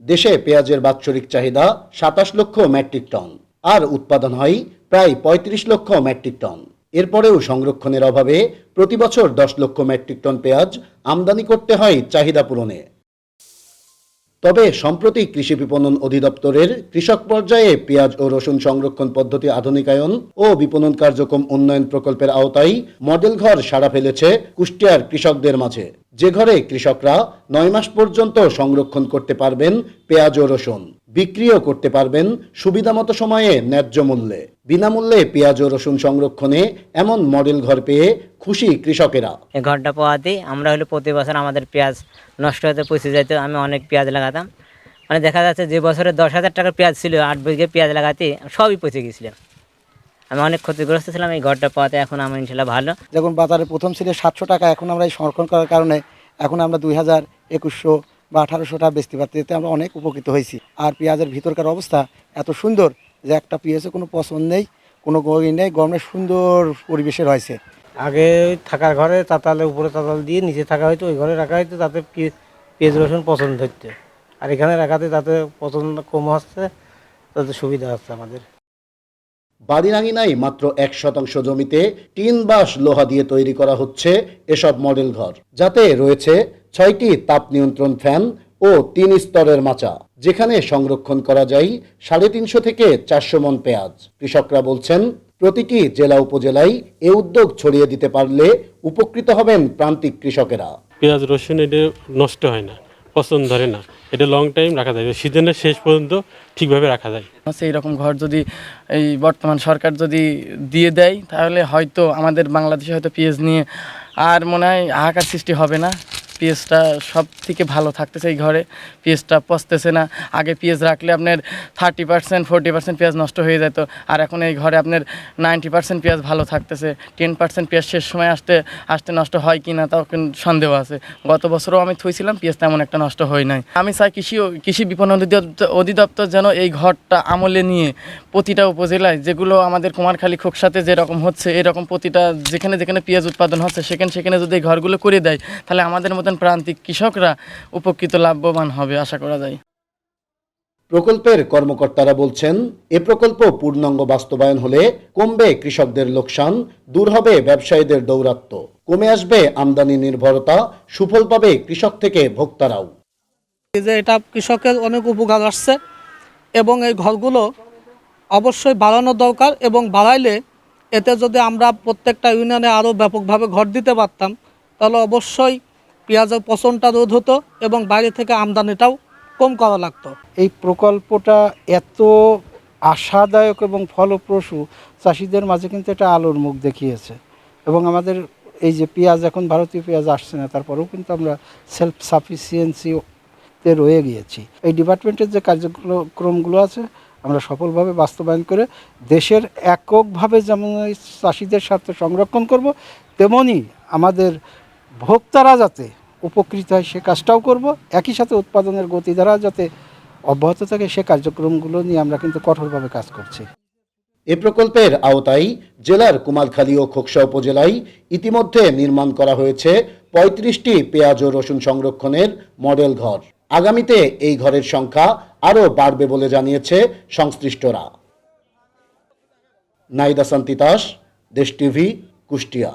দেশে পেঁয়াজের বাৎসরিক চাহিদা ২৭ লক্ষ মেট্রিক টন আর উৎপাদন হয় প্রায় ৩৫ লক্ষ মেট্রিক টন। এরপরেও সংরক্ষণের অভাবে প্রতি বছর ১০ লক্ষ মেট্রিক টন পেঁয়াজ আমদানি করতে হয় চাহিদা পূরণে। তবে সম্প্রতি কৃষি বিপণন অধিদপ্তরের কৃষক পর্যায়ে পেঁয়াজ ও রসুন সংরক্ষণ পদ্ধতি আধুনিকায়ন ও বিপণন কার্যক্রম উন্নয়ন প্রকল্পের আওতায় মডেল ঘর সাড়া ফেলেছে কুষ্টিয়ার কৃষকদের মাঝে, যে ঘরে কৃষকরা ৯ মাস পর্যন্ত সংরক্ষণ করতে পারবেন পেঁয়াজ ও রসুন, বিক্রিও করতে পারবেন সুবিধামতো সময়ে ন্যায্য মূল্যে। বিনামূল্যে পেঁয়াজ ও রসুন সংরক্ষণে এমন মডেল ঘর পেয়ে খুশি কৃষকেরা। এই ঘরটা পাওয়াতেই আমরা প্রতি বছর আমাদের পেঁয়াজ নষ্ট হতে পচে যেত। আমি অনেক পেঁয়াজ লাগাতাম, মানে দেখা যাচ্ছে যে বছরে ১০,০০০ টাকার পেঁয়াজ ছিল, ৮ বিঘে পেঁয়াজ লাগাতে সবই পচে গেছিল। আমি অনেক ক্ষতিগ্রস্ত ছিলাম। এই ঘরটা পাওয়াতে এখন আমার ইনশাল্লাহ ভালো। যখন বাজারে প্রথম ছিল ৭০০ টাকা, এখন আমরা এই সংরক্ষণ করার কারণে এখন আমরা ২০০০, ২১০০ বা ১৮০০ টাকা বেচতে পারতে, এতে আমরা অনেক উপকৃত হয়েছি। আর পেঁয়াজের ভিতরকার অবস্থা এত সুন্দর যে একটা পেঁয়াজে কোনো পছন্দ নেই, কোনো গড়ি নেই, গরমের সুন্দর পরিবেশের হয়েছে। আগে থাকার ঘরে তাতালে উপরে তাতাল দিয়ে নিচে থাকা হয়তো, ওই ঘরে রাখা হয়তো, তাতে পেঁয়াজ রসুন পছন্দ হচ্ছে। আর এখানে রাখাতে তাতে পছন্দ কম হচ্ছে, তাতে সুবিধা হচ্ছে আমাদের। বাড়ির আঙিনায় মাত্র ১% জমিতে টিন বাঁশ লোহা দিয়ে তৈরি করা হচ্ছে এসব মডেল ঘর, যাতে রয়েছে ৬টি তাপ নিয়ন্ত্রণ ফ্যান ও ৩ স্তরের মাচা, যেখানে সংরক্ষণ করা যায় ৩৫০ থেকে ৪০০ মন পেঁয়াজ। কৃষকরা বলছেন, প্রতিটি জেলা উপজেলায় এ উদ্যোগ ছড়িয়ে দিতে পারলে উপকৃত হবেন প্রান্তিক কৃষকেরা। পেঁয়াজ রসুন এটা নষ্ট হয় না, পচন ধরে না, এটা লং টাইম রাখা যায়, সিজনের শেষ পর্যন্ত ঠিকভাবে রাখা যায়। এইরকম ঘর যদি এই বর্তমান সরকার যদি দিয়ে দেয়, তাহলে হয়তো আমাদের বাংলাদেশে হয়তো পেঁয়াজ নিয়ে আর মনে হয় হাহাকার সৃষ্টি হবে না। পেঁয়াজটা সব থেকে ভালো থাকতেছে এই ঘরে, পেঁয়াজটা পচতেছে না। আগে পেঁয়াজ রাখলে আপনার 30%, 40% পেঁয়াজ নষ্ট হয়ে যেত, আর এখন এই ঘরে আপনার 90% পেঁয়াজ ভালো থাকতেছে। 10% পেঁয়াজ শেষ সময় আসতে নষ্ট হয় কি না তাও সন্দেহ আছে। গত বছরও আমি থুইছিলাম, পেঁয়াজ তেমন একটা নষ্ট হয় নাই। আমি চাই কৃষি বিপণন অধিদপ্তর যেন এই ঘরটা আমলে নিয়ে প্রতিটা উপজেলায়, যেগুলো আমাদের কুমারখালী খোকসাতে যেরকম হচ্ছে, এরকম প্রতিটা যেখানে যেখানে পেঁয়াজ উৎপাদন হচ্ছে সেখানে যদি এই ঘরগুলো করে দেয়, তাহলে আমাদের মতন প্রান্তিক কৃষকরা উপকৃত লাভবান হবে আশা করা যায়। প্রকল্পের কর্মকর্তারা বলছেন, এ প্রকল্প পূর্ণাঙ্গ বাস্তবায়ন হলে কমবে কৃষকদের লোকসান, দূর হবে ব্যবসায়ীদের দৌরাত্ম্য, কমে আসবে আমদানি নির্ভরতা, সুফল পাবে কৃষক থেকে ভোক্তারাও। যে এটা কৃষকের অনেক উপকার আসছে এবং এই ঘরগুলো অবশ্যই বাড়ানো দরকার, এবং বাড়াইলে এতে যদি আমরা প্রত্যেকটা ইউনিয়নে আরও ব্যাপকভাবে ঘর দিতে পারতাম, তাহলে অবশ্যই পেঁয়াজের পচনটা রোধ হতো এবং বাইরে থেকে আমদানিটাও কম করা লাগতো। এই প্রকল্পটা এত আশাদায়ক এবং ফলপ্রসূ, চাষিদের মাঝে কিন্তু এটা আলোর মুখ দেখিয়েছে। এবং আমাদের এই যে পেঁয়াজ, এখন ভারতীয় পেঁয়াজ আসছে না, তারপরেও কিন্তু আমরা সেলফ সাফিসিয়েন্সিতে রয়ে গিয়েছি। এই ডিপার্টমেন্টের যে কার্যক্রমগুলো আছে আমরা সফলভাবে বাস্তবায়ন করে দেশের এককভাবে যেমন চাষিদের স্বার্থ সংরক্ষণ করব, তেমনি আমাদের ভোক্তারা যাতে উপকৃত হয় সে কাজটাও করব। একই সাথে উৎপাদনের গতিধারা যাতে অব্যাহত থাকে সে কার্যক্রমগুলো নিয়ে আমরা কিন্তু কঠোরভাবে কাজ করছি। এ প্রকল্পের আওতায় জেলার কুমারখালী ও খোকসা উপজেলায় ইতিমধ্যে নির্মাণ করা হয়েছে ৩৫টি পেঁয়াজ ও রসুন সংরক্ষণের মডেল ঘর। আগামীতে এই ঘরের সংখ্যা আরও বাড়বে বলে জানিয়েছে সংশ্লিষ্টরা। নাইদা সান্তিতাস, দেশ টিভি, কুষ্টিয়া।